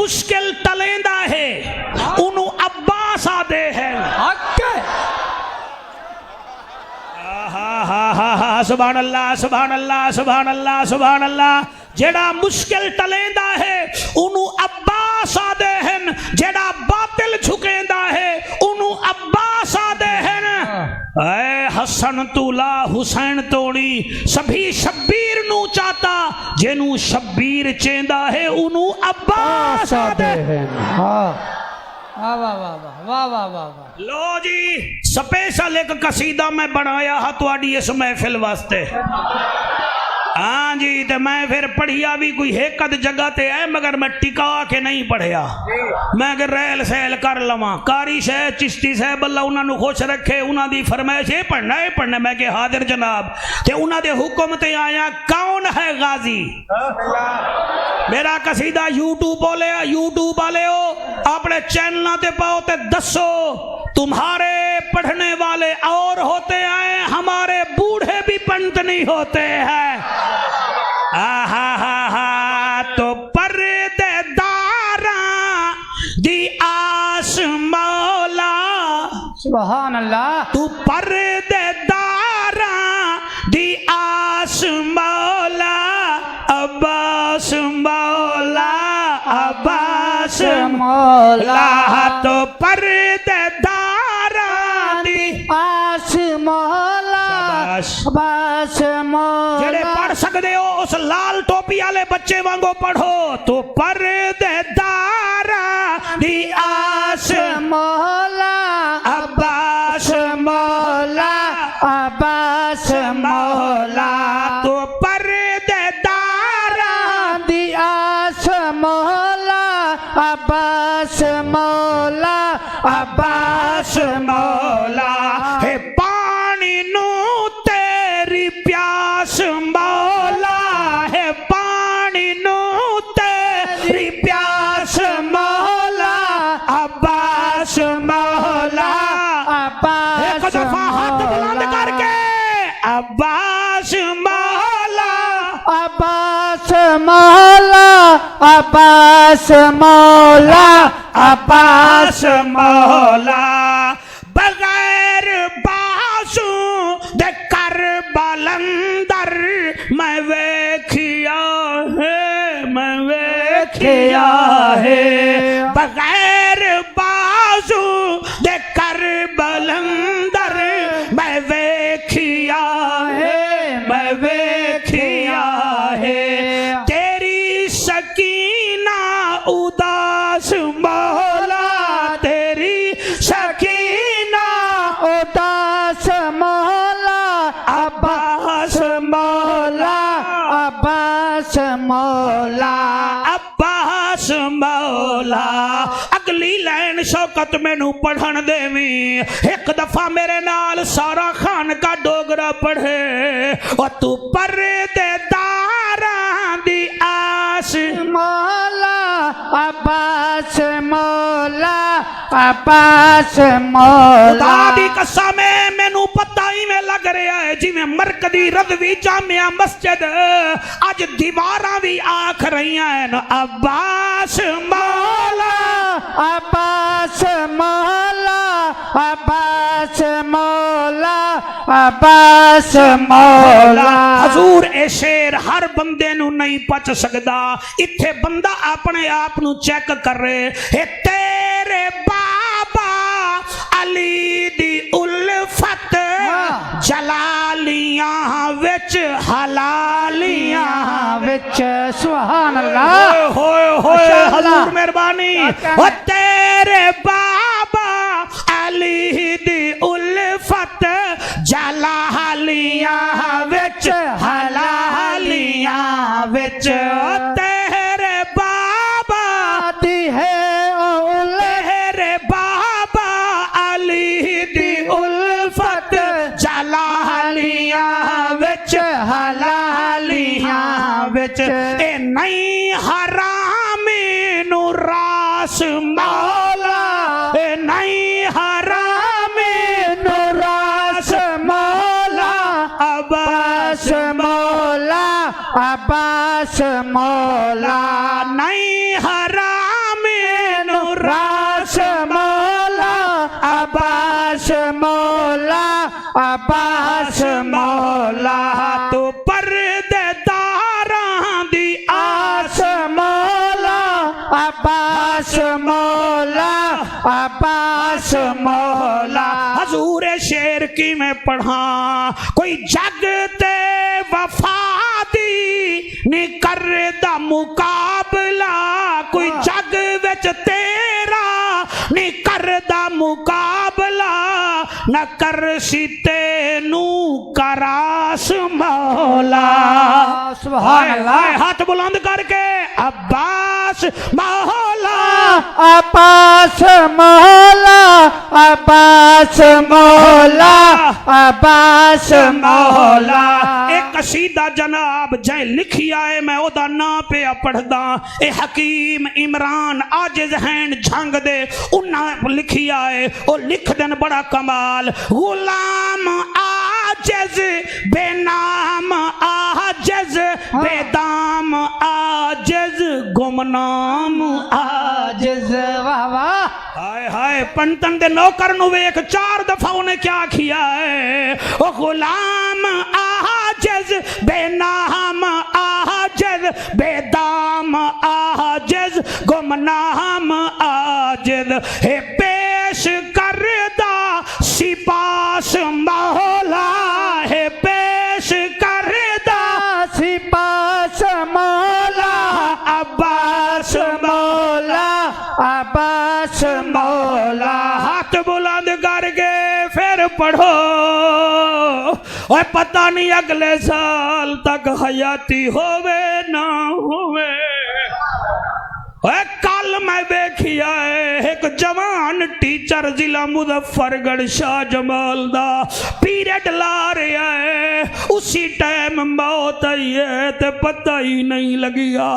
مشکل ٹلیندا ہے انہوں عباس آدے ہیں سبحان اللہ سبحان اللہ سبحان اللہ سبحان اللہ جیڑا مشکل ٹلیندا ہے انہوں عباس آدے ہیں جیڑا باطل جھکیندا ہے انہوں عباس آدے ہیں اے حسن تولا حسین توڑی سبھی شبیر نو چاہتا جنوں شبیر چیندا ہے انہوں عباس آدے ہیں لو جی سپیشل ایک قصیدہ میں بنایا ہاں تواڈی اس محفل واسطے ہاں جی تے میں پھر پڑھیا بھی کوئی ایک جگہ تے ہے مگر میں ٹکا کے نہیں پڑھیا میں اگر ریل سیل کر لواں کاری صاحب چشتی صاحب اللہ انہاں نو خوش رکھے انہاں دی فرمائش یہ پڑھنا میں کہ حاضر جناب تے انہاں دے حکم تے آیا کون ہے غازی میرا قصیدہ یوٹیوب والے ہو اپنے چینلوں تے پاؤ تے دسو تمہارے پڑھنے والے اور ہوتے ہیں ہمارے بوڑھے بھی پنت نہیں ہوتے ہیں تو پردے داراں دی آس مولا سبحان اللہ تو پردے داراں دی آس مولا عباس مولا عباس مولا تو پردے داراں دی آس مولا عباس مولا جڑے پڑھ سکتے ہو اس لال ٹوپی والے بچے وانگو پڑھو تو پردے داراں دی آس مولا عباس مولا عباس مولا تو پردے داراں دی آس مولا عباس مولا عباس مولا ہے پانی نو تیری پیاس مولا ہے پانی نو تیری پیاس مولا عباس مولا ایک دفعہ ہاتھ بلند کر کے عباس مولا عباس مولا عباس مولا عباس مولا بغیر بازو دے کربلا اندر میں ویکھیا ہے بغیر بازو دے کربلا اندر میں ویکھیا ہے تیری سکینہ اداس مولا تیری سکینہ اداس مولا عباس مولا عباس مولا عباس مولا اگلی لائن شوکت میں نو پڑھن دیویں ایک دفعہ میرے نال سارا خان کا ڈوگرا پڑھے اور تو پردے داراں دی آس مولا عباس مولا عباس مولا خدا دی قسم ہے مینوں پتہ ہی میں لگ رہا ہے جی میں مرکزی رضوی جامعہ مسجد اج دیواراں بھی آکھ رہی ہیں عباس مولا عباس مولا عباس مولا عباس مولا حضور اے شیر ہر بندے نو نہیں پچ سکدا اتھے بندہ اپنے آپ نو چیک کر رہے اے تیرے بابا علی دی الفت جلالیاں وچ حلالیاں وچ سبحان اللہ ہوئے حضور مہربانی او تیرے بابا علی دی الفت جلالیاں وچ حلالیاں وچ تیرے بابا دی ہے تیرے بابا علی دی الفت جلالیاں وچ حلالیاں وچ اے نہیں حرامی نو راس مولا اے نہیں حرامی نو راس مولا عباس مولا عباس مولا نہیں حرام راس مولا عباس مولا عباس مولا تو پردے داراں دی آس مولا عباس مولا عباس مولا حضور شیر کی میں پڑھا کوئی جگ تے وفا دی نہیں کردا مقابلہ کوئی جگ وچ تیرا نہیں کردا مقابلہ نہ کر سی تینو کراس مولا سبحان اللہ ہاتھ بلند کر کے عباس مولا عباس مولا عباس مولا عباس مولا ایک قصیدہ جناب جائیں لکھی آئے میں او دا نا پہ پڑھدا اے حکیم عمران عاجز ہیں جھنگ دے انہاں لکھی آئے او لکھ دن بڑا کمال غلام عاجز بے نام عاجز بے دام عاجز گمنام عاجز واہ واہ ہائے ہائے پنتن دے نوکر نو ایک 4 دفعہ انہیں کیا کیا ہے او غلام عاجز بے نام عاجز بے دام عاجز گمنام عاجز ہے پیش کردہ سپاس مولا ہے پیش کردہ سپاس مولا عباس مولا عباس مولا ہاتھ بلند کر کے پھر پڑھو اور پتہ نہیں اگلے سال تک حیاتی ہوئے نہ ہوئے کل میں دیکھیا ہے ایک جوان ٹیچر ضلع مظفر گڑھ شاہ جمال دا پیریڈ لا رہا ہے اسی ٹائم موت آئی ہے تے پتہ ہی نہیں لگیا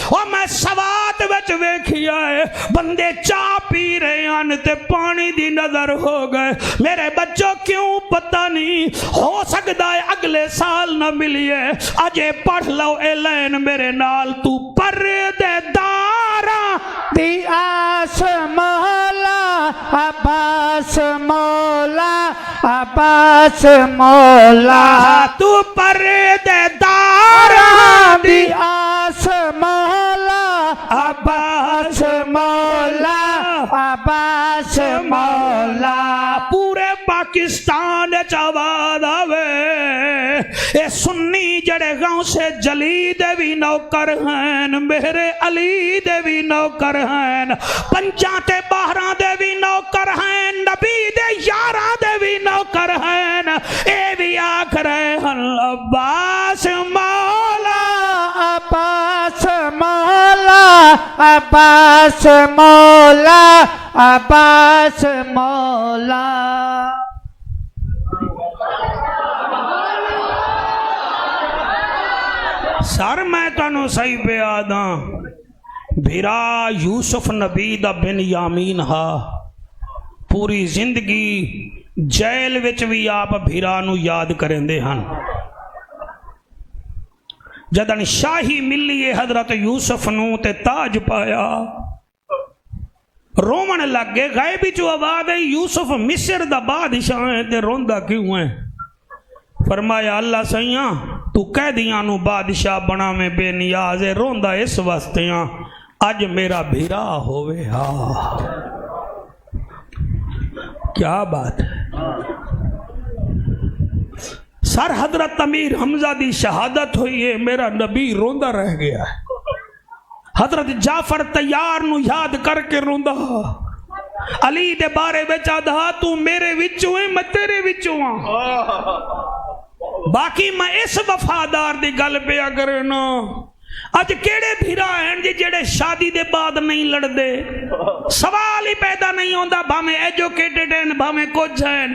اور میں سوات وچ دیکھیا ہے بندے چاہ پی رہے ہیں تے پانی دی نظر ہو گئے میرے بچوں کیوں پتہ نہیں ہو سکتا ہے اگلے سال نہ ملیے اجے پڑھ لو اے لین میرے نال تو پردے دار دی آس مولا عباس مولا عباس مولا تو پردے دار دی آس مولا عباس مولا عباس مولا پورے پاکستان چاواد آوے اے سنی جڑے گاؤں سے جلی دے بھی نوکر ہیں میرے علی دے بھی نوکر ہیں پنجاں تے باہراں دے بھی نوکر ہیں نبی دے یاراں دے بھی نوکر ہیں اے بھی آکھ رہے ہیں عباس مولا عباس مولا عباس مولا عباس مولا سر میں تانوں صحیح پہ آداں بھیرا یوسف نبی دا بن یامین ہا پوری زندگی جیل وچ بھی آپ بھیرا نو یاد کریں دے ہن جدن شاہی ملی حضرت یوسف نو تے تاج پایا رومن لگ گئے غائبی جو آواز ہے یوسف مصر دا بادشاہ ہے تے روندہ کیوں ہے فرمایا اللہ سیاں تو قیدیاں نو بادشاہ بنا میں بے نیاز ہے روندہ اس واسطیاں اج میرا بھیرا ہوئے ہاں کیا بات ہے سر حضرت امیر حمزہ دی شہادت ہوئی ہے میرا نبی روندہ رہ گیا ہے حضرت جعفر تیار نو یاد کر کے روندہ علی دے بارے بچا دہا تو میرے وچوں ہے میں تیرے وچوں ہاں باقی میں اس وفادار دی گل پہ اگر نا اج کیڑے بھیرا ہیں جی جڑے شادی دے بعد نہیں لڑ دے سوال ہی پیدا نہیں ہوندہ بھامیں ایجوکیٹڈ ہیں بھامیں کچھ ہیں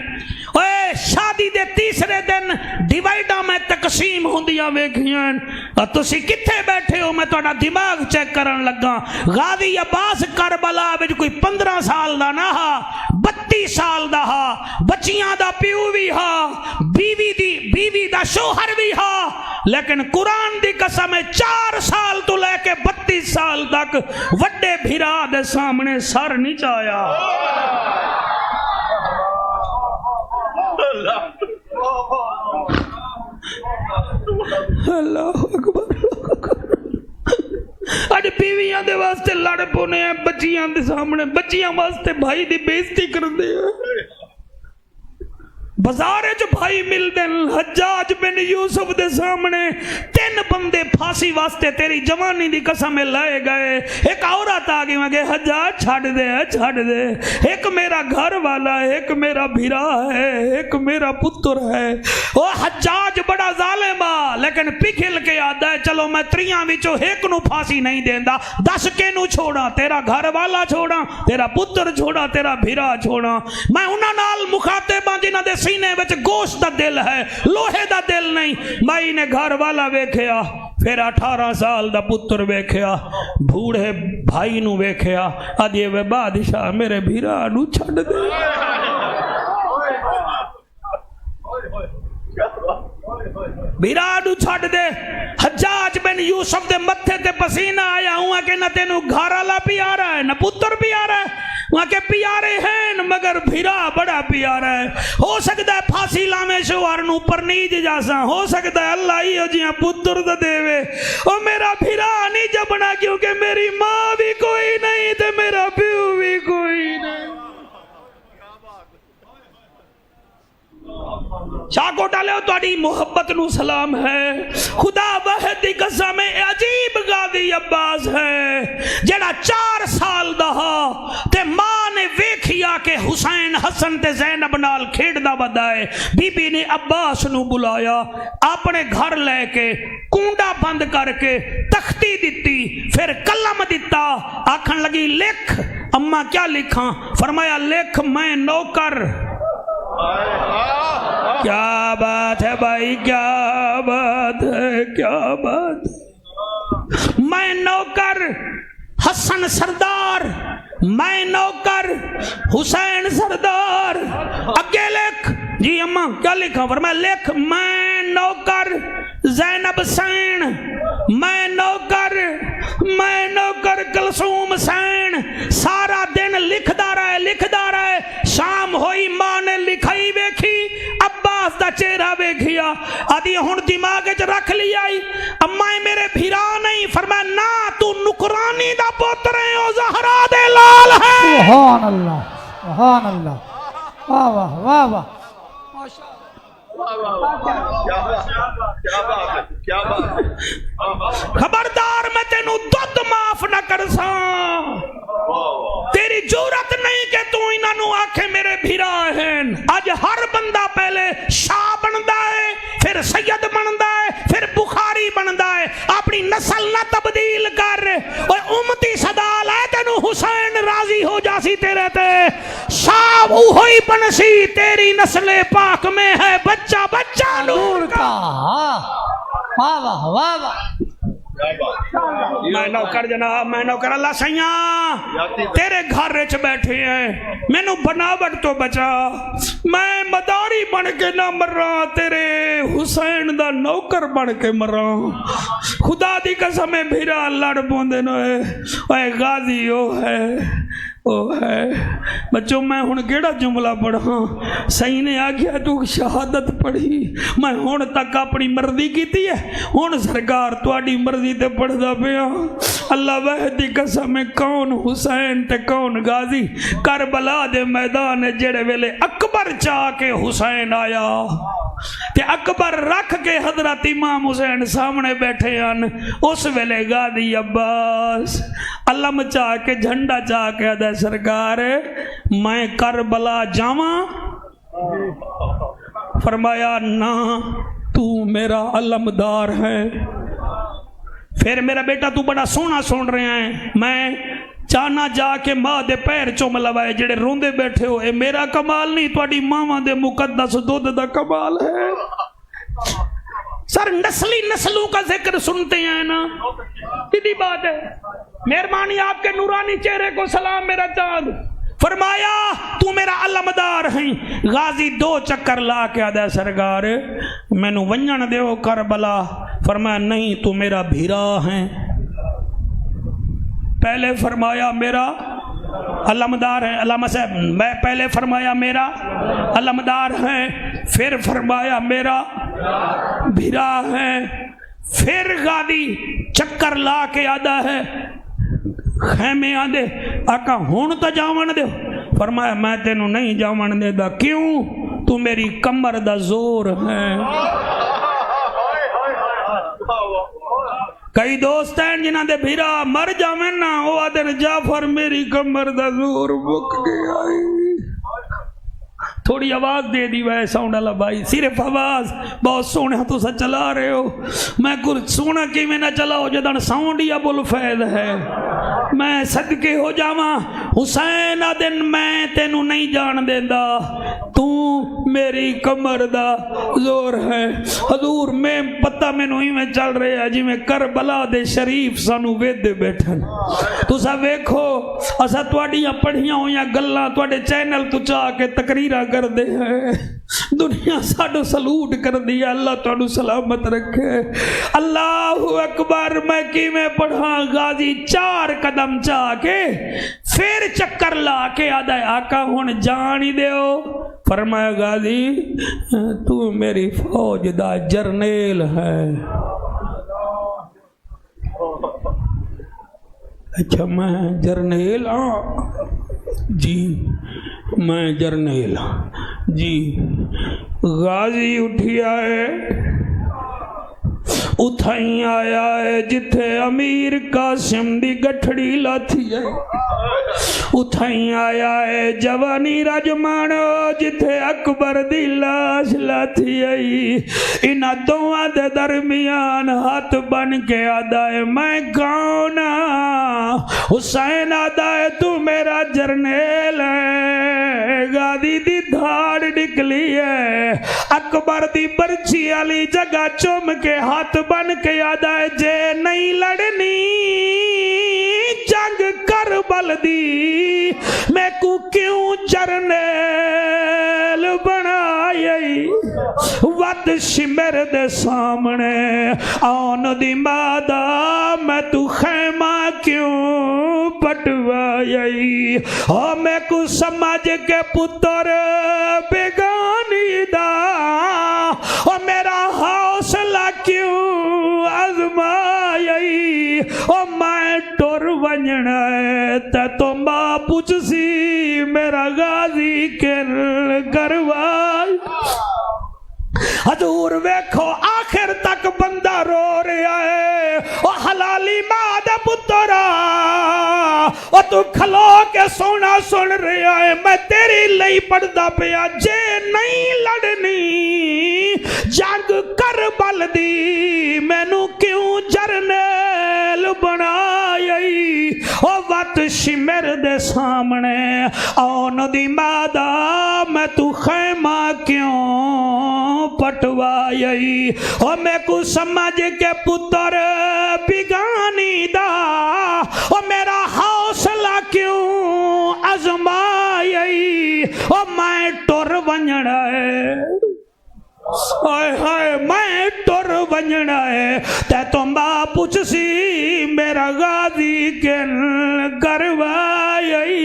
اے شادی دے تیسرے دن ڈیوائیڈا میں تقسیم ہوندیاں ویکھیاں تسی کتھے بیٹھے ہو میں توڑا دماغ چیک کرن لگا غازی عباس کربلا وچ کوئی 15 سال دا نہ ہا 32 سال دا ہا بچیاں دا پیو بھی ہا بیوی دا شوہر بھی ہا لیکن قرآن دی قسم ہے 4 سال تو لے کے 32 سال تک وڈے بھرا دے سامنے سر نہیں چایا. اللہ اکبر. اج بیویاں دے واسطے لڑ پونے ہیں بچیاں دے سامنے, بچیاں واسطے بھائی دی بےزتی کردے ہیں. بازار جو بھائی مل دن حجاج بن یوسف دے سامنے 3 بندے پھانسی واسطے تیری جوانی دی قسم لائے گئے. ایک عورت آ گئی کہ حجاج چھڑ دے, ایک میرا گھر والا ہے, ایک میرا بھیرا ہے, ایک میرا پتر ہے. وہ حجاج بڑا ظالم آ لیکن پکھل کے آدھا ہے چلو میں 3 وچوں ایک نو پھانسی نہیں دیندا, 10 کے نو چھوڑا, تیرا گھر والا چھوڑا, تیرا پتر چھوڑا, تیرا بھیرا چھوڑا. میں انہاں نال مخاطب ہاں جنہاں دے سینے وچ گوشت دا دل ہے, لوہے دا دل نہیں. مائی نے گھر والا ویکھیا, پھر 18 سال دا پتر ویکھیا, بوڑھے بھائی نو ویکھیا, آدھے وے بادشاہ میرے بھیرا نو چھڑ دے. بھیرا نو چھڑ دے. حجاج بن یوسف دے متھے تے پسینہ آیا ہوا کہ نہ تینو گھر والا پیارا ہے نہ پتر پیارا ہے. وہاں کے پیارے ہیں مگر بھیرا بڑا پیارا ہے. ہو سکتا ہے پھانسی لامے شوہر نو پر نیج جاسا, ہو سکتا ہے اللہ ہی ہو جیاں پتر دا دے وے. او میرا بھیرا نہیں جبنا کیونکہ میری ماں بھی کوئی نہیں تے میرا پیو بھی کوئی نہیں. چاکو ڈالے ہو تواڈی محبت نو سلام ہے. خدا واحد دی قسم ہے عجیب غازی عباس ہے جڑا 4 سال دا تے ماں نے ویکھیا کہ حسین حسن تے زینب نال کھیڈدا ودا ہے. بی بی نے عباس نو بلایا, اپنے گھر لے کے کونڈا بند کر کے تختی دتی, پھر قلم دتا, آکھن لگی لکھ. اماں کیا لکھاں؟ فرمایا لکھ میں نوکر. کیا بات ہے بھائی, کیا بات ہے, کیا بات ہے. میں نوکر حسن سردار, میں نوکر حسین سردار. اگے لکھ. جی اماں کیا لکھا؟ فرمایا لکھ میں نوکر زینب سین, میں نوکر کلثوم سین. سارا دن لکھدا رہے. شام ہوئی ماں نے لکھائی ویکھی, عباس دا چہرہ ویکھیا, آدھی ہن دماغ وچ رکھ لیا اما میرے بھیرا نہیں. فرمایا نا تو نکرانی دا پوتر ہے, او زہرا دے لال ہے. سبحان اللہ, سبحان اللہ, واہ واہ واہ واہ. خبردار میں تینوں دودھ معاف نہ کرساں. تیری جرات نہیں کہ تو انہاں نو آکھے میرے بھیرا ہیں. اج ہر بندہ پہلے شاہ بندا ہے, پھر سید بندا ہے, پھر بخاری بندا ہے. اپنی نسل نہ تبدیل کر. اوے امتی صدا لے تینوں حسین راضی ہو جاسی تیرے تے. شاہ وہی بنسی تیری نسل پاک میں ہے بچہ بچہ نور کا. واہ واہ واہ واہ. میں نوکر جناب, میں نوکر. اللہ سیاں تیرے گھر وچ بیٹھے ہیں, مینوں بناوٹ تو بچا. میں مداری بن کے نہ مراں, تیرے حسین دا نوکر بن کے مراں. خدا دی قسم بھیرا لڑ پوندے نوے. اے غازی او ہے بچوں. میں ہن کیڑا جملہ پڑھاں؟ صحیح نے آگیا تو شہادت پڑھی, میں ہن تک اپنی مرضی کیتی ہے, ہن سرکار تواڈی مرضی تے پڑھدا پیا. اللہ واحد دی قسم کون حسین تے کون غازی. کربلا دے میدان جڑے ویلے اکبر چاہ کے حسین آیا تے اکبر رکھ کے حضرت امام حسین سامنے بیٹھے ہیں, اس ویلے غازی عباس علم چاہ کے جھنڈا چاہ کے آدھا سرکار میں کربلا جاواں. فرمایا نہ تو میرا علمدار ہے. پھر میرا بیٹا تو بڑا سونا سن رہے ہیں, میں چاہنا جا کے ماں دے پیر چوم لوائے جڑے روندے بیٹھے ہو. اے میرا کمال نہیں, تواڈی ماواں دے مقدس دودھ دا کمال ہے. سر نسلوں کا ذکر سنتے ہیں نا, کتنی بات ہے. مہربانی آپ کے نورانی چہرے کو سلام میرا چاند. فرمایا تو میرا علمدار ہیں. غازی 2 چکر لا کے آدھا سرکار مینو ونجن دیو کربلا. فرمایا نہیں تو میرا بھیرا ہے. پہلے فرمایا میرا علمدار ہے. علامہ صاحب میں پہلے فرمایا میرا علمدار ہے, پھر فرمایا میرا بھیرا ہے. پھر غازی چکر لا کے آدھا ہے خیمے آدھے آقا ہون تو جاون دے. فرمایا میں تینوں نہیں جاون دے دا. کیوں؟ تو میری کمر دا زور ہے. کئی دوست ہیں جنہاں دے بھیرا مر جاویں نا وہ آدھے جعفر میری کمر دا زور مک گیا. تھوڑی آواز دے دی وے ساؤنڈ والا بھائی, صرف آواز. بہت سونے تو سا چلا رہے ہو. میں کچھ سونا کی میں نہ چلاؤ جدن ساؤنڈ یا بلفید ہے. میں صدقے ہو جاواں حسین آدن میں تینوں نہیں جان دیندا, تو میری کمر دا زور ہے. حضور میں پتہ مینوں ہی میں چل رہے ہیں جی میں کربلا دے شریف سانو ویدے بیٹھن. تسا ویکھو اسا تواڈیاں پڑھیاں ہویاں گلاں تواڈے چینل تو چاہ کے تقریراں کر دے ہیں. دنیا ساڈو سلوٹ کر دیا. اللہ تانوں سلامت رکھے. اللہ اکبر. میں کی میں پڑھا غازی 4 قدم چاہ کے پھر چکر لا کے آدھا آقا ہن جان ہی دیو. فرمایا غازی تو میری فوج دا جرنیل ہے. اچھا میں جرنیل ہاں جی, میں جرنیل جی. غازی اٹھیا ہے اتھائی آیا ہے جتھے امیر قاسم دی گٹھڑی لاتی ہے. اتھائی آیا ہے جوانی رجمان جتھے اکبر دی لاش لاتی ہے. انہ دوہاں دے درمیان ہاتھ بن کے آدھا ہے میں گاؤنا. حسین آدھا ہے تو میرا جرنیل ہے. غازی دی دھاڑ نکلی ہے. اکبر دی برچی علی جگہ چوم کے ہاتھ بن کے آدھا ہے جے نہیں لڑنی جنگ کربل دی میں کو کیوں جرنیل بنائی. ود شمر دے سامنے آن دی مادہ میں تو خیمہ کیوں پٹوائی. میں کو سمجھ کے پتر بیگانی دا میرا حوصلہ کیوں آزمائی. میں ٹر ونجنا ہے تے تو ماں پوچھ سی میرا غازی کن کروائی. حضور ویکھو آخر تک بندہ رو رہا ہے. او حلالی ماں دے پترا او تو کھلو کے سونا سن رہا ہے. میں تیری لئی پڑھدا پیا جے نہیں لڑنی جنگ کربل دی مینوں کیوں جرنیل بنائی. او وت شمر دے سامنے آن دی مادہ میں تو خیمہ کیوں پٹوائی. او میں کو سمجھ کے پتر بگانی دا او میرا حوصلہ کیوں آزمائی. او میں ٹر ونجنا ہے ہائے ہائے میں ٹر ونجنا ہے تے تو ماں پوچھ سی میرا غازی کن کروائی.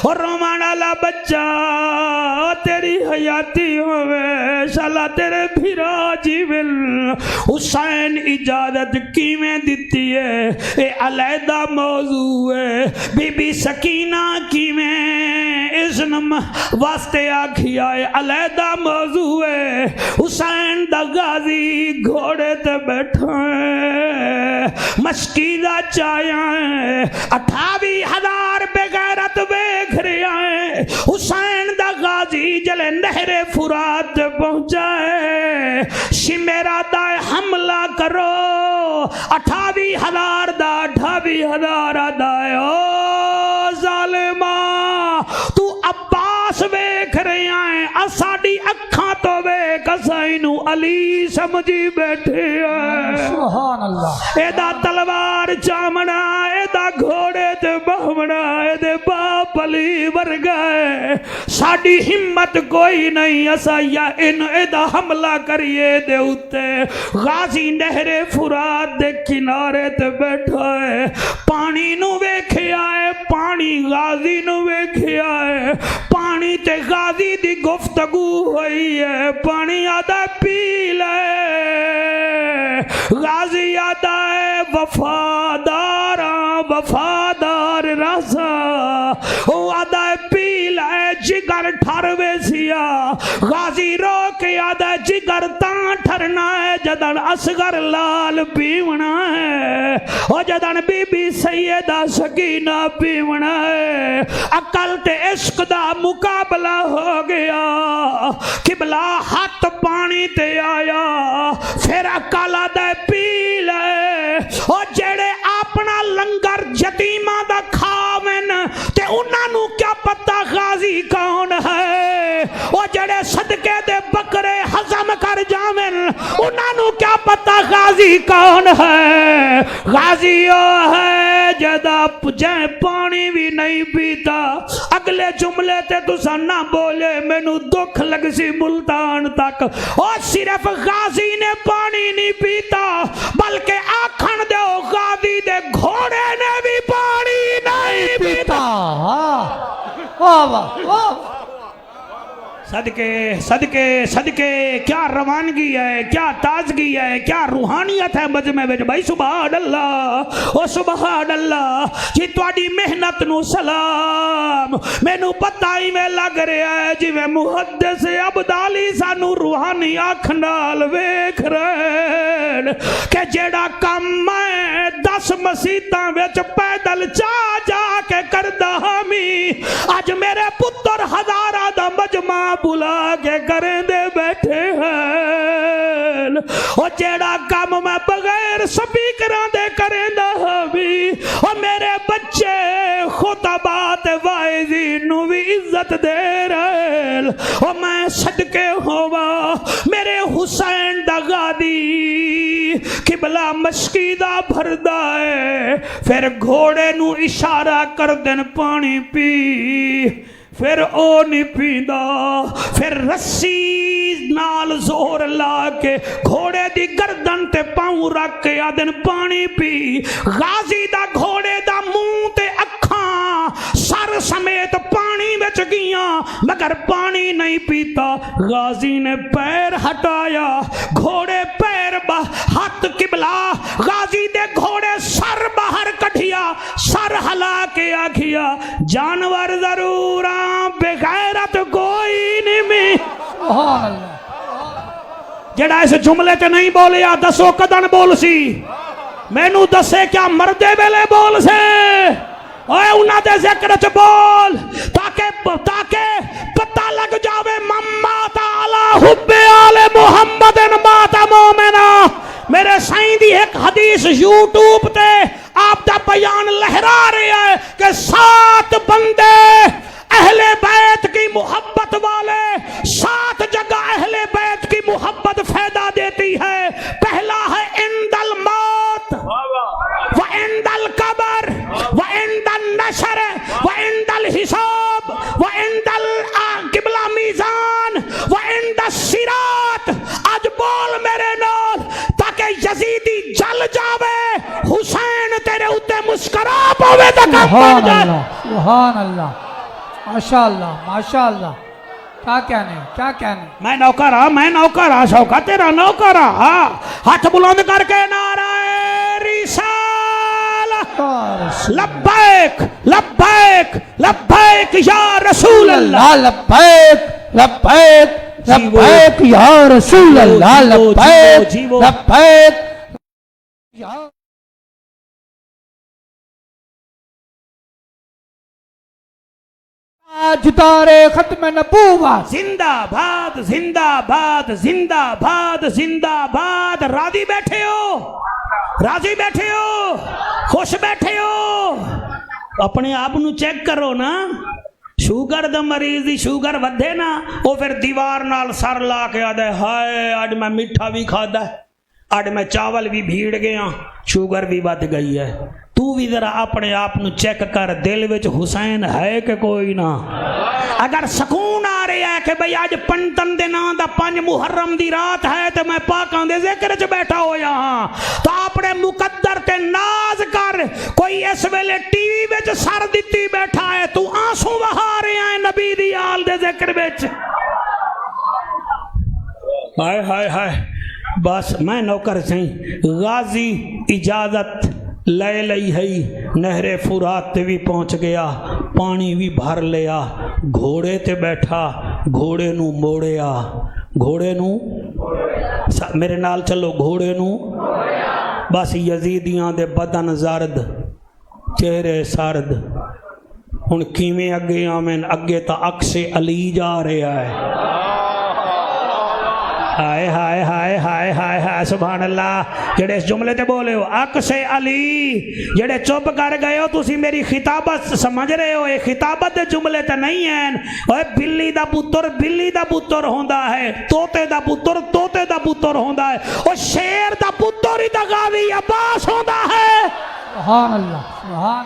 اور رومان والا بچہ تیری حیاتی ہوئے شالا تیرے بھیرا جیول. حسین اجازت کیویں دیتی ہے اے علیحدہ موضوع ہے. بی بی سکینہ کیویں اذن واسطے آکھیا ہے علیحدہ موضوع ہے. حسین دا غازی گھوڑے تے بیٹھا ہے مشکیدہ چایا ہے 28,000 بغیرت بیکھ رہا ہے. حسین دا غازی جلے نہر فرات پہنچا ہے. شمیرہ دا حملہ کرو 28,000 دا 28,000 دا. او ظالمہ تو عباس بیکھ رہا ہے اساڑی اکھاں تو بیک اسائنو علی سمجھی بیٹھے ہیں. سبحان اللہ ایدا تلوار چامنا ایدا گھوڑے تے بہمنا ایدے باپ علی ورگائے ساڑی ہمت کوئی نہیں اسا یا ان ایدا حملہ کریے دے اتے غازی نہر فرات دے کنارے تے بیٹھا ہے پانی نو ویکھیا ہے پانی غازی نو ویکھیا ہے پانی تے غازی دی گفتگو ہوئی ہے پانی آدھا پی لے غازی آدھا ہے وفادار رسا وہ آدھا ہے پی لے جگر ٹھروے سیا غازی رو کے آدھا ہے جگر تاں ٹھرنا ہے جدن اصغر لال پیونا ہے اور جدن بی بی سیدہ سکینہ پیونا ہے عقل تے عشق دا مقابلہ ہو گیا قبلہ ہاتھ پانی تے آیا پھر عقل آدھا پی لے اور جڑے اپنا لنگر یتیماں دا کھاون تے انہاں نو کیا پتہ غازی کون ہے اور جڑے صدقے دے بکرے ہضم کر جاون انہاں نو کیا پتہ غازی کون ہے غازی وہ ہے جدا جائے پانی بھی نہیں پیتا اگلے جملے تے تسا نہ بولے مینو دکھ لگ سی ملتان تک اور صرف غازی نے پانی نہیں پیتا بلکہ آکھن دے غازی دے گھوڑے نے بھی پانی نہیں پیتا صدقے کیا روانگی ہے کیا تازگی ہے کیا روحانیت ہے مجمع وچ بھائی سبحان اللہ او سبحان اللہ جی تواڈی محنت نو سلام مینوں پتہ ہی میں لگ رہا ہے جی میں محدث عبدالی سانو روحانی اکھ نال ویکھ رہے کہ جیڑا کم میں 10 مسیتاں وچ پیدل جا کے کردا ہمی اج میرے پتر ہزاراں دا مجمع بلا کے کریں دے بیٹھے ہیں اور جیڑا کام میں بغیر سپیکران دے کریں دا ہمی اور میرے بچے خطبات وائزی نو بھی عزت دے رہے اور میں صدقے ہوا میرے حسین دا غادی قبلہ مشکی دا بھردہ ہے پھر گھوڑے نو اشارہ کر دن پانی پی پھر او نہیں پیندا پھر رسی نال زور لا کے گھوڑے دی گردن تے پاؤں رکھ کے آدن پانی پی غازی دا گھوڑے دا منہ تے اکھاں سر سمیت پانی وچ گیاں مگر پانی نہیں پیتا غازی نے پیر ہٹایا گھوڑے پیر ہاتھ قبلہ غازی دے گھوڑے سر باہر کٹھیا سر ہلا کے آکھیا جانور ضرور بغیرت کوئی نہیں سبحان اللہ جڑا اس جملے تے نہیں بولیا دسو کدن بول سی مینو دسے کیا مردے ویلے بول سے اوے انہاں دے ذکر چ بول تاکہ پتہ لگ جاوے مما تعالی حب آل محمد مات مومنا میرے سائیں دی ایک حدیث یوٹیوب تے آپ دا بیان لہرا رہا ہے کہ 7 بندے اہل بیت کی محبت والے 7 جگہ اہل بیت کی محبت فائدہ دیتی ہے پہلا ہے عند الموت وعند القبر وعند النشر وعند الحساب وعند القبلہ میزان وعند الصراط آج بول میرے نال تاکہ یزیدی جل جاوے حسین تیرے اتے مسکرا پاوے دا کم بن جائے سبحان اللہ ماشاءاللہ کیا کہنے میں نوکرہ شوکہ تیرا نوکرہ ہاتھ بلند کر کے نعرہ رسالہ لبیک لبیک لبیک یا رسول اللہ لبیک لبیک لبیک یا رسول اللہ لبیک لبیک یا جتارے ختم نبوت زندہ باد زندہ باد زندہ باد زندہ باد راضی بیٹھے ہو خوش بیٹھے ہو اپنے آپ نو چیک کرو نا شوگر دا مریض دی شوگر ودھے نا وہ پھر دیوار نال سر لا کے آدھے ہائے آج میں میٹھا بھی کھادا ہے اڈ میں چاول بھی بھیڑ گیا شوگر بھی بد گئی ہے تو بھی ذرا اپنے آپ نو چیک کر دل وچ حسین ہے کہ کوئی نہ اگر سکون آ رہا ہے کہ بھئی آج پنتن دے نا دا 5 محرم دی رات ہے تو میں پاکاں دے ذکر چ بیٹھا ہویا ہاں تو اپنے مقدر تے ناز کر کوئی اس ویلے ٹی وی وچ سر دتی بیٹھا ہے تو آنسو بہا رہا ہے نبی دی آل دے ذکر وچ ہائے ہائے ہائے بس میں نوکر سہیں غازی اجازت لے لئی ہے نہر فرات تے بھی پہنچ گیا پانی بھی بھر لیا گھوڑے تے بیٹھا گھوڑے نو موڑیا گھوڑے نو میرے نال چلو گھوڑے نو بس یزیدیاں دے بدن زرد چہرے سرد ہن کیویں اگے آمن اگے تا عکس علی جا رہا ہے ہائے ہائے ہائے ہائے ہائے ہائے سبحان اللہ جڑے اس جملے تے بولے ہو عکس علی جڑے چپ کر گئے ہو تسی میری خطابت سمجھ رہے ہو یہ خطابت دے جملے تے نہیں ہیں اوے بلی دا پتر ہوندا ہے توتے دا پتر ہوندا ہے او شیر دا پتر ہی دا غازی عباس ہوندا ہے سبحان اللہ سبحان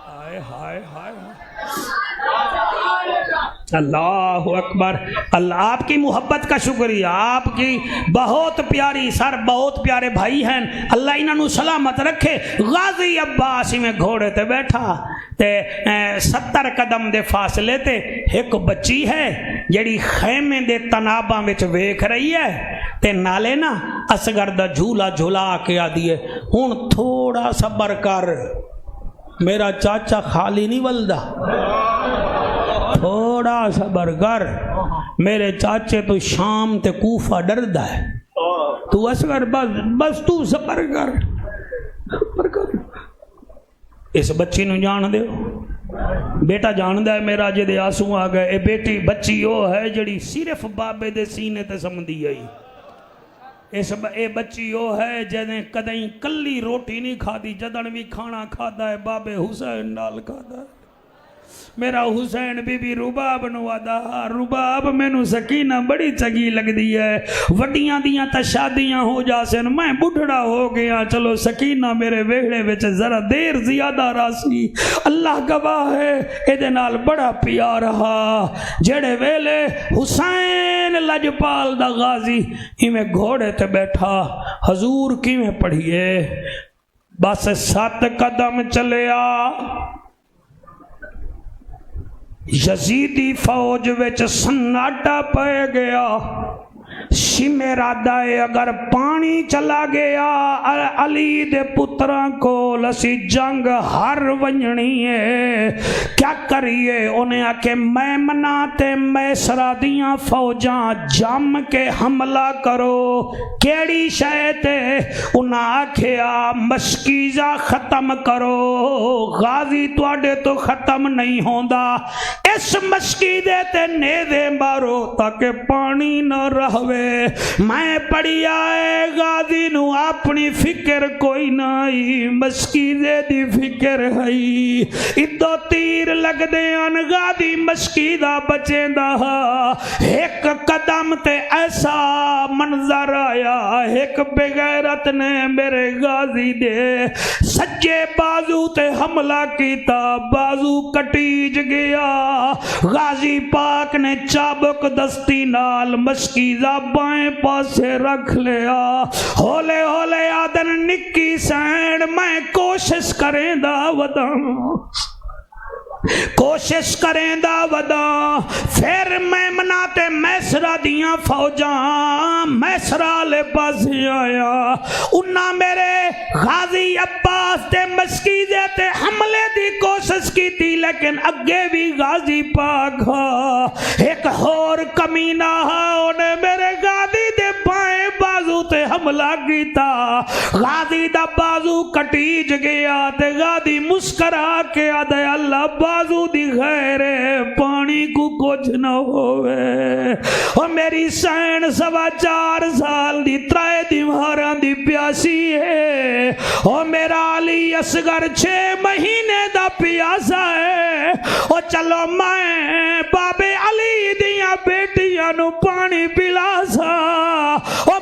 ہائے ہائے ہائے اللہ اکبر اللہ آپ کی محبت کا شکریہ آپ کی بہت پیاری سر بہت پیارے بھائی ہیں اللہ انہاں نو سلامت رکھے غازی عباس میں گھوڑے تے بیٹھا تے 70 قدم دے فاصلے تے ایک بچی ہے جڑی خیمے دے تناباں وچ ویکھ رہی ہے تے نالے نا اصغر دا جھولا جھولا کے آدیے ہن تھوڑا صبر کر میرا چاچا خالی نہیں ولدا تھوڑا صبر کر میرے چاچے تو شام تے کوفہ ڈردا ہے تو اصغر بس تو صبر کر اس بچی نو جان دے بیٹا جاندا ہے میرا جے دے آنسو آ گئے اے بیٹی بچی او ہے جڑی صرف بابے دے سینے تے سمندی آئی اے بچی او ہے جدیں کدیں کلی روٹی نہیں کھادی جدن بھی کھانا کھادا ہے بابے حسین نال کھادا ہے میرا حسین بی بی رباب نوادا رباب میں نو سکینہ بڑی چگی لگ دی ہے وڈیاں دیاں تا شادیاں ہو جاسن میں بڑھڑا ہو گیا چلو سکینہ میرے ویڑے وچ ذرا دیر زیادہ راسی اللہ گواہ ہے اے دے نال بڑا پیار رہا جڑے ویلے حسین لجپال دا غازی میں گھوڑے تے بیٹھا حضور کیویں پڑھیے بس 7 قدم چلیا یزیدی فوج وچ سناٹا پہ گیا شمیرادہ اگر پانی چلا گیا علی دے پتراں کو لسی جنگ ہر ونجنی ہے کیا کریے انہیں آکے میمنہ تے میسرہ دیاں فوجاں جم کے حملہ کرو کیڑی شہتے انہیں آکھیا مشکیزہ ختم کرو غازی توڑے تو ختم نہیں ہوندا اس مشکیدے تے نیدے مارو تاکہ پانی نہ رہوے میں پڑھی آئے غازی نو اپنی فکر کوئی نائی مشکیدے دی فکر ہے ادو تیر لگ دیان غازی مشکیدہ بچیں دا ایک قدم تے ایسا منظر آیا ایک بغیرت نے میرے غازی دے سجے بازو تے حملہ کیتا بازو کٹیج گیا غازی پاک نے چابک دستی نال مشکیزہ بائیں پاسے رکھ لیا ہولے ہولے آدن نکی سینڈ میں کوشش کریں دا ودا پھر میمنہ تے میسرہ دیاں فوجاں میسرہ لے پاس آیا انہاں میرے غازی عباس تے مشکیزے تے حملے دی کوشش کی تھی لیکن اگے بھی غازی پاک ایک اور کمینہ انہیں میرے غازی دے بائیں بازو تے حملہ کیتا غازی دا بازو کٹیج گیا تے غازی مسکرا کے آدھے اللہ بازو دی غیر پانی کو کچھ نہ ہوئے اور میری سین 4.25 سال دی ترائے دیواراں دی پیاسی ہے اور میرا علی اصغر 6 مہینے دا پیاسا ہے اور چلو میں بابے علی دیاں بیٹیاں نو پانی پلا سا اور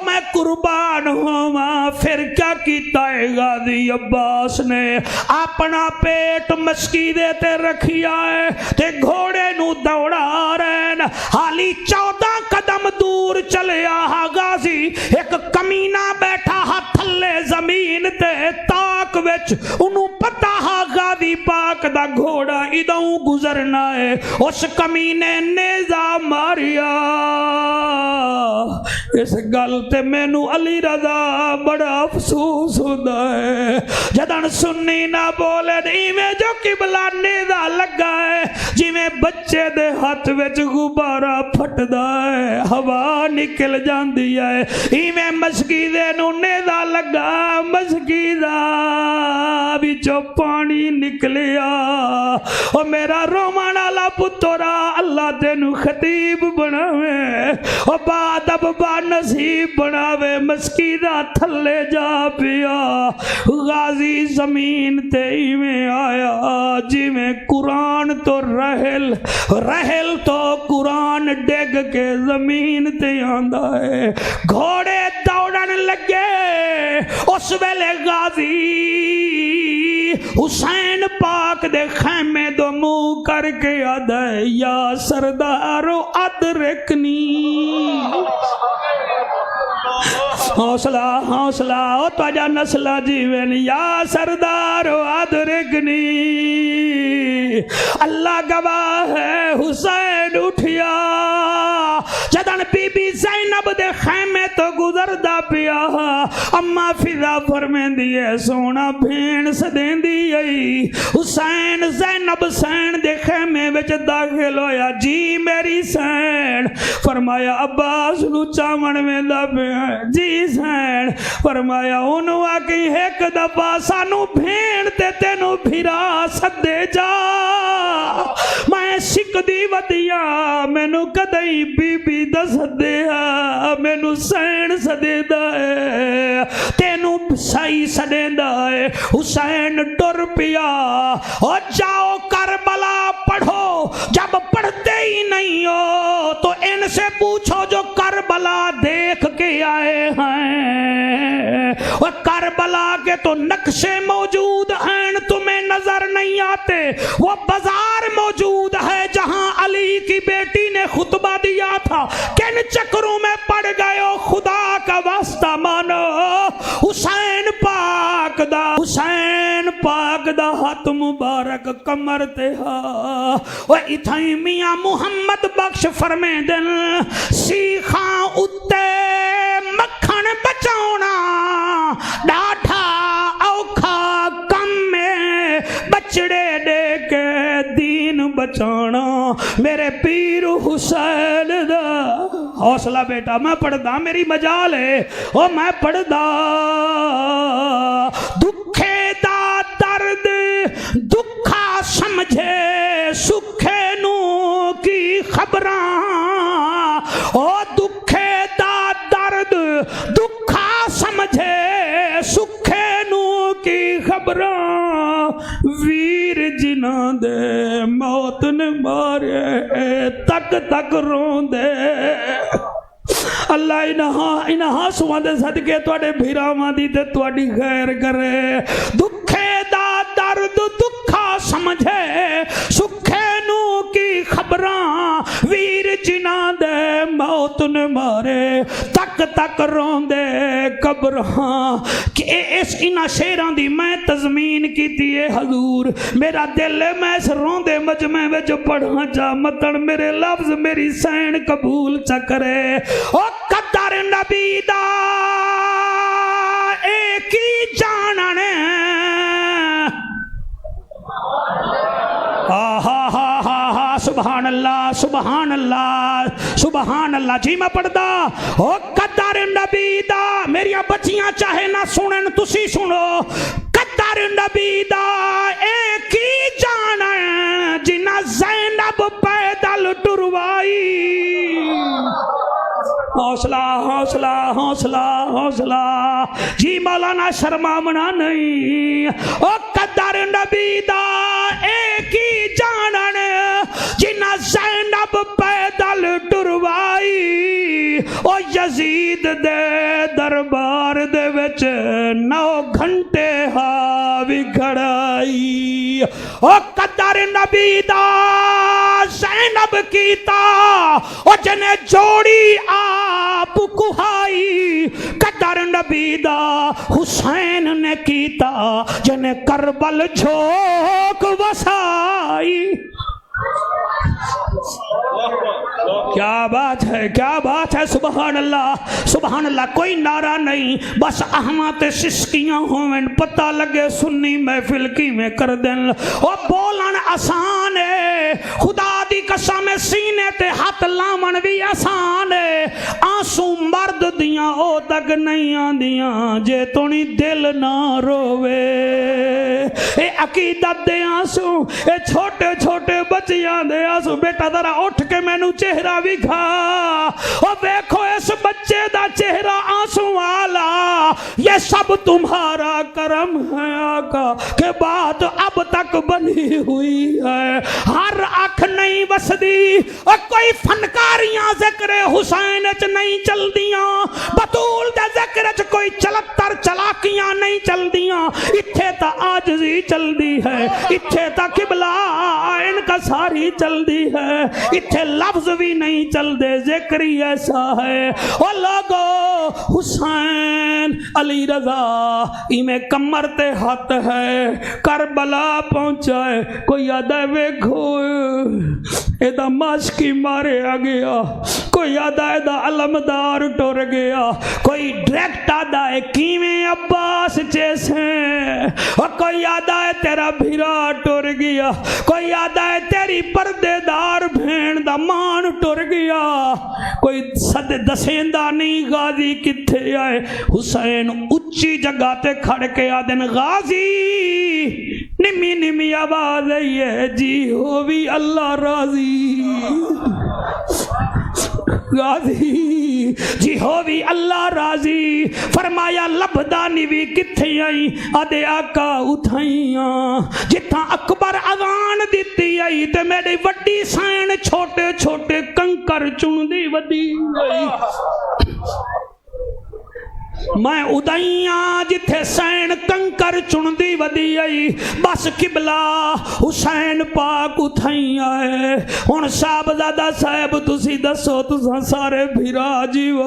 ہوا پھر کیا کیتا ہے غازی عباس نے اپنا پیٹ مسکیدے تے رکھیا ہے تے گھوڑے نو دوڑا رہن حالی 14 قدم دور چلیا ہا غازی ایک کمینہ بیٹھا ہا تھلے زمین تے تاک وچ انہوں پتہ ہا غازی پاک دا گھوڑا ادھوں گزرنا ہے اس کمینے نیزہ ماریا اس گل تے مینوں علی رضا بڑا افسوس ہوتا ہے جدن سنی نہ بولے ایویں جو قبلہ نیزہ لگا ہے جویں بچے دے ہاتھ وچ غبارہ پھٹدا ہے ہوا نکل جاندی ہے ایویں مسکیدے نو نیزہ لگا مسکیدہ وچوں پانی نکلیا او میرا رومان والا پترا اللہ تینو خطیب بناوے او بادب با نصیب بناوے مسکیدہ تھلے جا پیا غازی زمین تے ایویں آیا جی میں قرآن تو رحل تو قرآن ڈگ کے زمین تے آندا ہے گھوڑے دوڑن لگے اس ویلے غازی حسین پاک دے خیمے دو منہ کر کے آدھا ہے یا سردارو ادرکنی حوصلہ حوصلہ او تجا نسلہ جیوین یا سردارو ادرکنی اللہ گواہ ہے حسین اٹھیا جدن بی بی زینب دے خیمے تو گزردہ پیا اما فضا فرمین دیئے سونا بھین سدین دیئے حسین زینب سین دے خیمے وچ داخل ہویا جی میری سین فرمایا عباس نو چاون میں دا پیا جی سین فرمایا انہوں آکی ایک دفعہ سانو بھین تے تینو بھیرا سدے جا میں سکھ دی ودیا مینو کدئی بی بی دا سدیا مینو سین سدے دائے تینو سائی سدے دائے حسین ڈر پیا اور جاؤ کربلا پڑھو جب پڑھتے ہی نہیں ہو تو ان سے پوچھو جو کربلا دیکھ کے آئے ہیں اور کربلا کے تو نقشے موجود ہیں تمہیں نظر نہیں آتے وہ بازار موجود ہے جہاں علی کی بیٹی نے خطبہ دیا تھا کن چکروں میں پڑ گئے ہو خدا کا واسطہ مانو حسین پاک دا ہاتھ مبارک کمر تے ہا و اتھائی میاں محمد بخش فرمے دن سیخاں اتے مکھن بچاؤنا ڈاٹھا اوکھا کم میں بچڑے دے کے دین بچانا میرے پیر حسین دا حوصلہ بیٹا میں پڑھ دا میری مجال ہے او میں پڑھ دا دکھے دا درد دکھا سمجھے سکھے نو کی خبراں او دکھے دا درد دکھا سمجھے سکھے نو کی خبراں ویر جنہ دے موت نے مارے تک تک رون دے اللہ انہا سوان دے صدقے توڑے بھیراواں دی تے توڑی خیر کرے دکھے دا درد دکھا سمجھے سکھے نو کی خبراں ویر جنہ دے موت نے مارے تک تک رون دے قبراں کہ اس انہا شیران دی میں تضمین کی دیئے حضور میرا دل ہے میں اس رون دے مجمع میں جو پڑھا جا مطن میرے لفظ میری سین قبول چکرے او قدر نبی دا ایک ہی جاننے سبحان اللہ سبحان اللہ سبحان اللہ جی میں پڑھدا او قدر نبی دا میری بچیاں چاہے نہ سنن تسی سنو قدر نبی دا ایک ہی جانا جنہ زینب پیدل ٹروائی حوصلہ حوصلہ حوصلہ حوصلہ جی مولانا شرمامنا نہیں او قدر نبی دا ایک ہی جانن جنہ زینب پیدا نال ٹروائی او یزید دے دربار دے وچ 9 گھنٹے ہاوی کھڑائی او قدر نبی دا زینب کیتا او جنے جوڑی آپ کہائی قدر نبی دا حسین نے کیتا جنے کربل جھوک وسائی کیا بات ہے کیا بات ہے سبحان اللہ کوئی نعرہ نہیں بس احمد سسکیاں ہوئیں پتہ لگے سنی محفل کی میں کر دن او بولن آسان ہے خدا دی قسم سینے تے ہاتھ لامن بھی آسان ہے آنسو مرد دیاں او تک نہیں آندیاں جے تونی دل نہ روے اے عقیدت دے آنسو اے چھوٹے چھوٹے بچیاں دے آنسو بیٹا ذرا اٹھ کے میں نو چہرہ بھی کھا اور دیکھو اس بچے دا چہرہ آنسو والا یہ سب تمہارا کرم ہے آقا کہ بات اب تک بنی ہوئی ہے ہر آنکھ نہیں بسدی اور کوئی فنکاریاں ذکر حسین چ نہیں چل دیاں بطول دے ذکر چ کوئی چلتر چلاکیاں نہیں چل دیاں اتھے تا آجزی چل دی ہے اتھے تا قبلہ ان کا ساری چل دی ہے اتھے لفظ بھی نہیں چل دے ذکر ہی ایسا ہے او لوگو حسین علی رضا میں کمر تے ہاتھ ہے کربلا پہنچائے کوئی یادہ ویکھو ایدہ ماشکی مارے آ گیا کوئی یادہ ایدہ علمدار ٹور گیا کوئی ڈریکٹ آدھا ہے کیویں عباس جیسے اور کوئی یادہ ہے تیرا بھیرا ٹور گیا کوئی یادہ ہے تیری پردے دار بھین دا مان ٹور گیا کوئی صد دسیندہ نہیں غازی کتھے آئے حسین اچھی جگہ تے کھڑ کے آدن غازی نمی نمی آواز ہے جی ہو بھی اللہ راضی غازی جی ہو بھی اللہ راضی فرمایا لبدانی بھی کتھے آئی آدھے آقا اتھائیاں جتھاں اکبر اذان دیتی آئی تے میری وڈی سین چھوٹے چھوٹے کنکر چن دی وڈی آئی میں ادائیاں جتھے سین کنکر چندی ودی آئی بس قبلہ حسین پاک اتھائی آئے ہن صاحب زادہ صاحب تسی دسو تساں سارے بھیرا جیو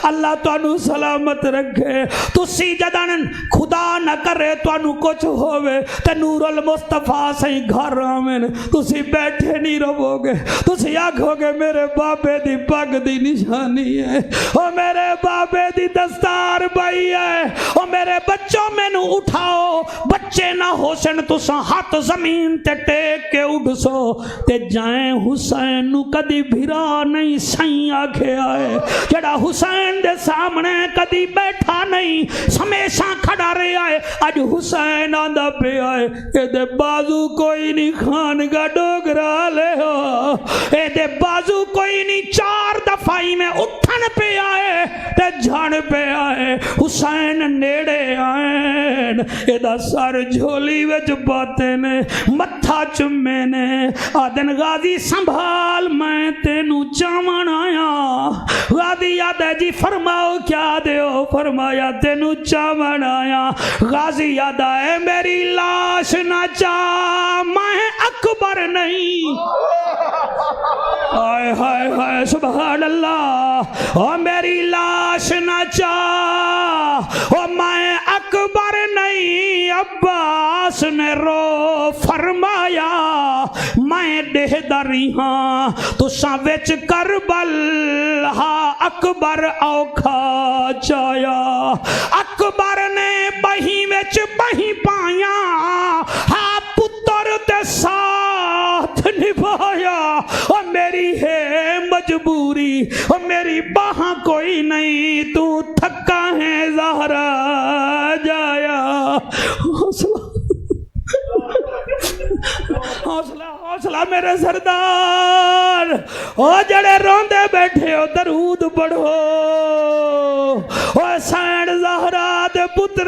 اللہ توانو سلامت رکھے تسی جدن خدا نہ کرے توانو کچھ ہوئے تے نور المصطفیٰ سے گھر آمین تسی بیٹھے نہیں رہو گے تسی آکھو گے میرے بابے دی پگ دی نشانی ہے او میرے بابے دی دستار بھائی ہے اور میرے بچوں میں نو اٹھاؤ بچے نہ حسین تساں ہاتھ زمین تے ٹیک کے اٹھ سو تے جائیں حسین نو کدی بھیرا نہیں سائیں آکھے آئے جڑا حسین دے سامنے کدی بیٹھا نہیں ہمیشہ کھڑا رہے آئے اج حسین آندہ پہ آئے اے دے بازو کوئی نہیں خان کا ڈوگرا لے ہو اے دے بازو کوئی نہیں 4 دفعی میں اٹھن پہ آئے تے جھڑ پہ آئے حسین نیڑے آئین ایدہ سر جھولی وچ باتے نے متھا چمے نے آدن غازی سنبھال میں تینو چاون آیا غازی یادہ جی فرماؤ کیا دیو فرمایا تینو چاون آیا غازی یادہ ہے میری لاش نہ چاہ میں اکبر نہیں ہائے ہائے ہائے سبحان اللہ او میری لاش نہ چاہ او میں اکبر نہیں عباس نے رو فرمایا میں دہدری ہاں تو ساوچ کربل ہاں اکبر اوکھا چایا اکبر نے بہی وچ بہی پایا ہاں پتر تے ساتھ نبھایا اور میری ہے مجبوری اور میری باہاں کوئی نہیں تو تھکا ہے زہرا جایا حوصلہ میرے سردار او جڑے روندے بیٹھے ہو درود پڑھو او سین زہرا دے پتر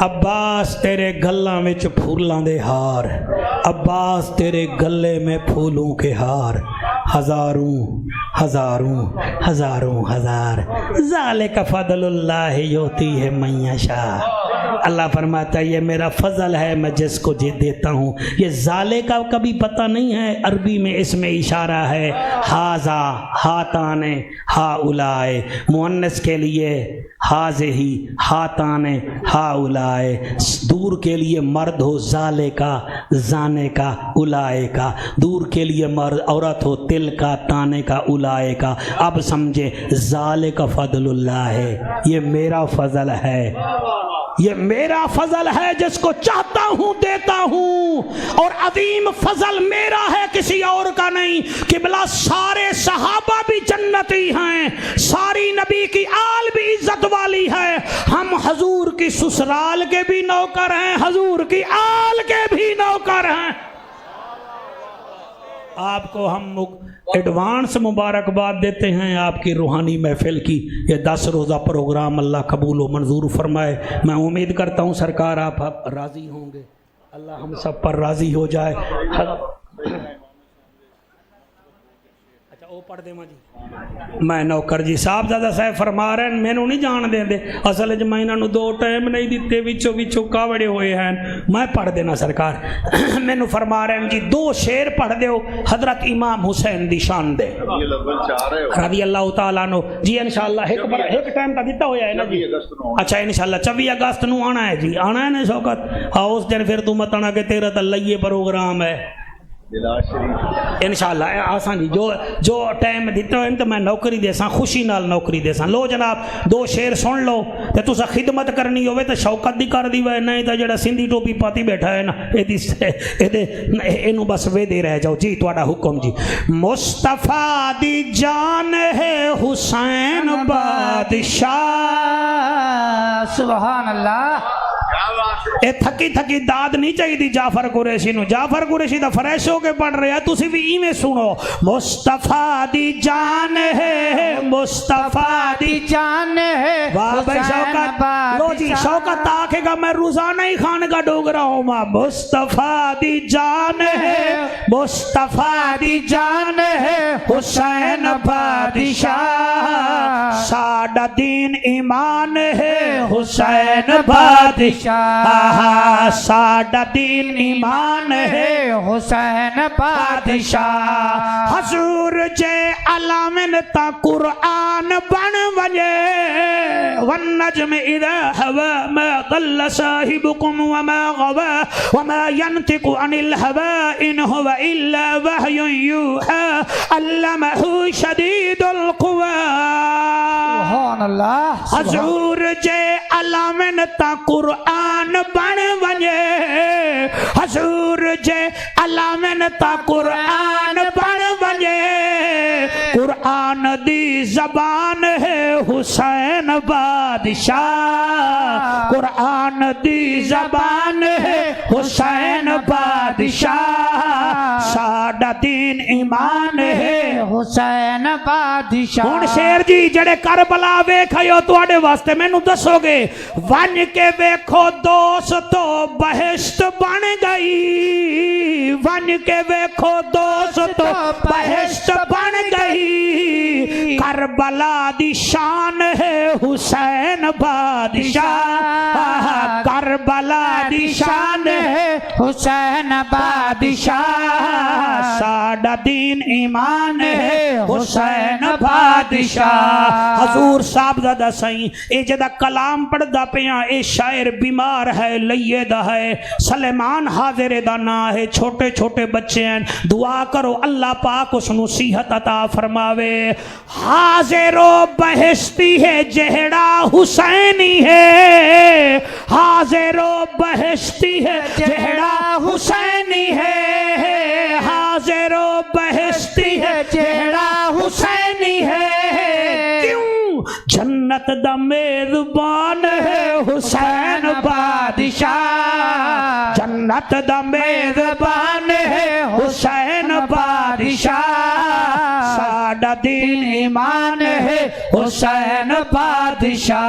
عباس تیرے گلاں وچ پھولاں دے ہار، عباس تیرے گلے میں پھولوں کے ہار، ہزاروں ہزاروں ہزاروں ہزار، ذالک فضل اللہ یؤتی ہے من یشاء۔ اللہ فرماتا ہے یہ میرا فضل ہے، میں جس کو جے دیتا ہوں۔ یہ ذالے کا کبھی پتہ نہیں ہے، عربی میں اس میں اشارہ ہے، ہاذا ہاتان ہاؤلائے، مؤنث کے لیے ہاذہی ہاتان ہاؤلائے، دور کے لیے مرد ہو ذالے کا زانے کا اولائے کا، دور کے لیے مرد عورت ہو تل کا تانے کا اولائے کا۔ اب سمجھے ذالک فضل اللہ ہے، یہ میرا فضل ہے، یہ میرا فضل ہے، جس کو چاہتا ہوں دیتا ہوں، اور عظیم فضل میرا ہے کسی اور کا نہیں۔ قبلہ سارے صحابہ بھی جنتی ہیں، ساری نبی کی آل بھی عزت والی ہے، ہم حضور کی سسرال کے بھی نوکر ہیں، حضور کی آل کے بھی نوکر ہیں۔ آپ کو ہم ایڈوانس مبارکباد دیتے ہیں آپ کی روحانی محفل کی، یہ 10 روزہ پروگرام اللہ قبول و منظور فرمائے۔ میں امید کرتا ہوں سرکار آپ راضی ہوں گے، اللہ ہم سب پر راضی ہو جائے۔ اچھا وہ پڑھ دے جی، میں نوکر جی صاحب زیادہ صاحب فرما رہے ہیں، مینوں نہیں جان دیں دے، اصل جو میں انہوں 2 ٹائم نہیں دیتے، وچوں وچوں کاوڑے ہوئے ہیں، میں پڑھ دینا سرکار۔ مینوں فرما رہے ہیں جی 2 شعر پڑھ دیو حضرت امام حسین دی شان دے رضی اللہ تعالیٰ عنہ جی۔ انشاءاللہ ایک ٹائم کا دیتا ہویا ہے نا جی، اچھا انشاءاللہ 24 اگست نو آنا ہے جی، آنا ہے نا شوکت، اس دن پھر تو مت آنا کہ تیرا تو لئیے پروگرام ہے انشاءاللہ آسان جی، جو ٹائم دیتا ہے تو میں نوکری دے ساں، خوشی نال نوکری دے ساں۔ لو جناب 2 شعر سن لو تے تسا خدمت کرنی ہوئے تو شوکت دی کر دی وے، نہیں تو جڑا سندھی ٹوپی پاتی بیٹھا ہے نا اینو بس وے دے رہ جاؤ جی، تہاڈا حکم جی۔ مصطفیٰ دی جان ہے حسین بادشاہ، سبحان اللہ۔ اے تھکی تھکی داد نہیں چاہیے دی جعفر قریشی نو، جعفر قریشی دا فریش ہو کے پڑھ رہے ہیں، تسی بھی ایویں سنو۔ مصطفیٰ دی جان ہے، مصطفیٰ دی جان ہے، واہ بھائی شوکت، لو جی شوکت آکھے گا میں روزانہ ہی خان کا ڈوگرا ہوں ماں۔ مصطفیٰ دی جان ہے، مصطفیٰ دی جان ہے حسین بادشاہ، ساڈا دین ایمان ہے حسین بادشاہ، ساڈا دین ایمان ہے حسین بادشاہ۔ حضور جے علامن تا قرآن بن ونجے، والنجم اذا ہوا ما ضل صاحبكم وما غوا وما ينطق عن الهوى ان هو الا وحي يوحى علمه شدید القوى۔ سبحان اللہ۔ حضور جے علامن تا قرآن بن ونجے، حضور جے علامن تا قرآن بن ونجے، قرآن دی زبان ہے حسین بادشاہ، قرآن دی زبان ہے حسین بادشاہ، ساڈا دین ایمان ہے حسین بادشاہ۔ ہن شیر جی جڑے کربلا ویکھیو تواڈے واسطے مینوں دسو گے، ون کے ویکھو دوستو بہشت بن گئی، ون کے ویکھو دوستو بہشت بن گئی، کربلا دی شان ہے حسین بادشاہ، کربلا دی شان ہے حسین بادشاہ، ساڈا دین ایمان ہے حسین بادشاہ۔ حضور صاحب زدہ سائیں اے جدہ کلام پڑھ دا پیاں، اے شاعر بیمار ہے لیے دا ہے، سلیمان حاضر دا نا ہے، چھوٹے چھوٹے بچے ہیں، دعا کرو اللہ پاک اس نو صحت عطا فرماوے۔ حاضر و بہشتی ہے جہڑا حسینی ہے، حاضر و بہشتی ہے جہڑا حسینی ہے، حاضر و بہشتی ہے جہڑا حسینی ہے، کیوں جنت دا میزبان ہے حسین بادشاہ، جنت دا میزبان ہے حسین بادشاہ، ساڈا دین ایمان ہے حسین بادشاہ۔